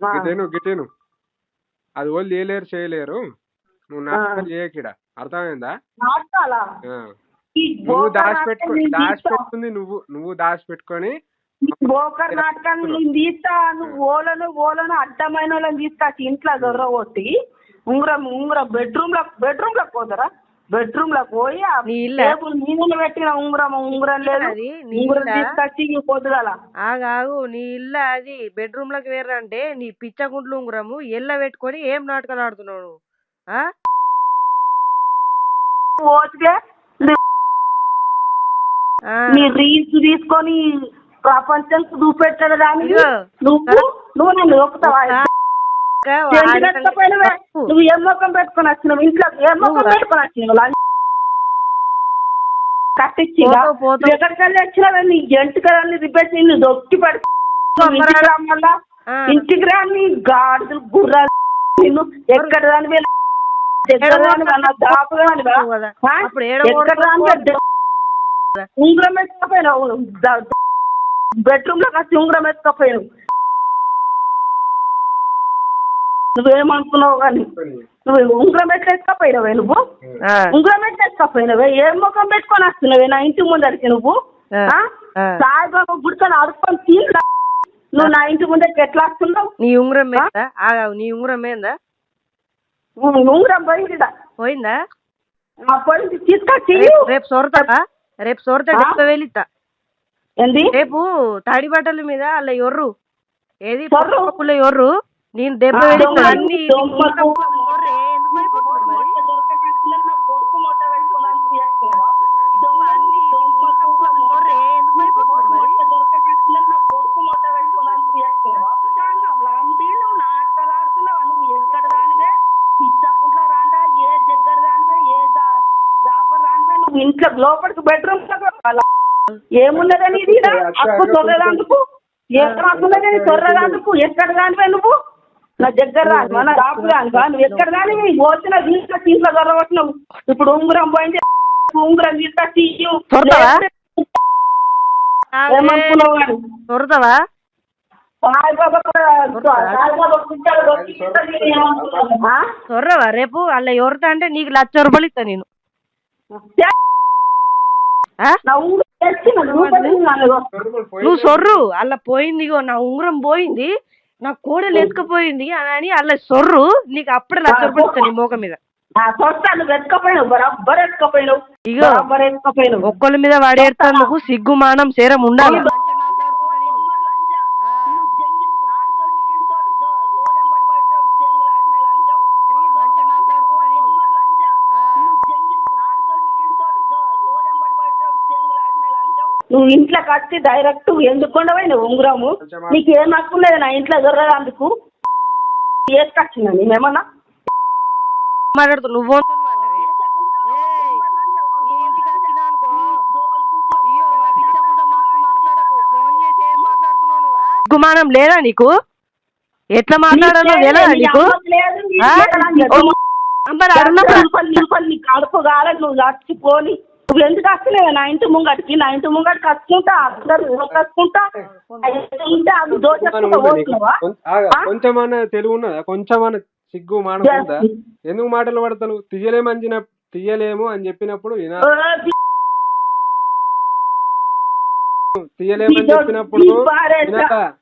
గిటేను గిటేను అది వాళ్ళు చేయలేరు చేయలేరు. నువ్వు నాటకాలు చేయకిడ, అర్థమైందా? నువ్వు దాచిపెట్టుకుంది నువ్వు దాచిపెట్టుకొని బోకర్ నాటకాన్ని నేను తీస్తా. నువ్వు ఓలను అడ్డమైన వాళ్ళని తీసుకొచ్చి ఇంట్లో దొరగొట్టి ఉంగరం బెడ్రూమ్ లో పోతారా? బెడ్రూమ్ లో పోయి టేబుల్ మీద పెట్టిన ఉంగరం లేదు, ఉంగరం తీసుకొచ్చి పొద్దుగల ఆగాగు. నీ ఇల్లు అది బెడ్రూమ్ లోకి వేరంటే నీ పిచ్చగుంట్లు ఉంగరము ఎల్ల పెట్టుకొని ఏం నాటకాలు ఆడుతున్నావు? నీ రీల్స్ తీసుకొని ప్రపంచం చూపెట్టాడు దానికి నువ్వు నన్ను ఒప్పుతావా? నువ్వు ఏం మొక్కం పెట్టుకొని వచ్చినావు? ఇంట్లో ఏం మొక్కం పెట్టుకొని వచ్చినావు? కట్టించి ఎక్కడికి వెళ్ళి వచ్చినావు? నీ జంటుకల్ని రిపేర్ నిన్ను దొక్కి పడి వల్ల ఇంటికి రాని గాడులు గుర్రాలు నిన్ను ఎక్కడ దాని ఉంగరం ఎత్తుకపోయినావు. బెడ్రూమ్ లో వచ్చి ఉంగరం ఎత్తుకపోయినావు. నువ్వేమనుకున్నావు కానీ నువ్వు ఉంగరం ఎట్లా ఎత్తుకపోయినావే? నువ్వు ఉంగరం ఎట్లా ఎత్తుకపోయినావే? ఏం ముఖం పెట్టుకొని వస్తున్నావే నా ఇంటి ముందరికి? నువ్వు సాయిబాబా గుడికొని అడుక్కొని తీరా నువ్వు నా ఇంటి ముందరికి ఎట్లా వస్తున్నావు? నీ ఉంగరం నీ ఉంగరం ఏందా? ఉంగరం పోయిందా? పోయిందా? పోయింది, తీసుకొచ్చి రేపు సొరతా డెబ్బ వెళ్ళిస్తా. ఏంది రేపు తాడి బట్టల మీద అలా ఎర్రు ఏది పప్పుల ఎర్రు నేను దెబ్బ వెళ్ళిస్తా. అన్ని ఇంట్లో లోపలికి బెడ్రూమ్ ఏమున్నదని అప్పు తొర్రదాందుకు ఏమున్నదని తొర్రదాందుకు ఎక్కడ దానివే నువ్వు? నా దగ్గర రాను నా రాపు దానివా? నువ్వు ఎక్కడ దాని పోసిన ఇంట్లో దొరకొచ్చినావు. ఇప్పుడు ఉంగరం పోయింది, ఉంగరం తీసుకొచ్చి ఏమనుకున్నావు కానీ తొరతావా? సొర్రవా? రేపు అలా ఎవరితా అంటే నీకు 1,00,000 రూపాయలు ఇస్తా నేను. నువ్వు సొర్రు అలా పోయింది, నా ఉంగరం పోయింది, నా కోడలు ఎత్తుకపోయింది అని అలా సొర్రు, నీకు అప్పుడే 1,00,000 రూపాయలు ఇస్తా నీ మోక మీద. ఇగో ఒక్కళ్ళ మీద వాడేడుతందుకు సిగ్గుమానం సేరం ఉండాలి. నువ్వు ఇంట్లో కట్టి డైరెక్ట్ ఎందుకు ఉండవు ఉంగరము? నీకు ఏం హక్కులేదు నా ఇంట్లో దొరకదందుకు. వేసుకొచ్చిందా నేనేమన్నా మాట్లాడుతు? నువ్వు గుమానం లేదా నీకు? ఎట్లా మాట్లాడాలో లేదా నీకు? కడుపు కాలేదు నువ్వు చచ్చిపోని. నువ్వు ఎందుకు వస్తున్నావు నా ఇంటి ముంగడికి? నా ఇంటి ముంగడికి వచ్చుకుంటా కొంచెమన్నా తెలుగు ఉన్నదా? కొంచెమన్నా సిగ్గు మానం ఉందా? ఎందుకు మాటలు పడతాను? తీయలేము అని చెప్పినప్పుడు తీయలేమని చెప్పినప్పుడు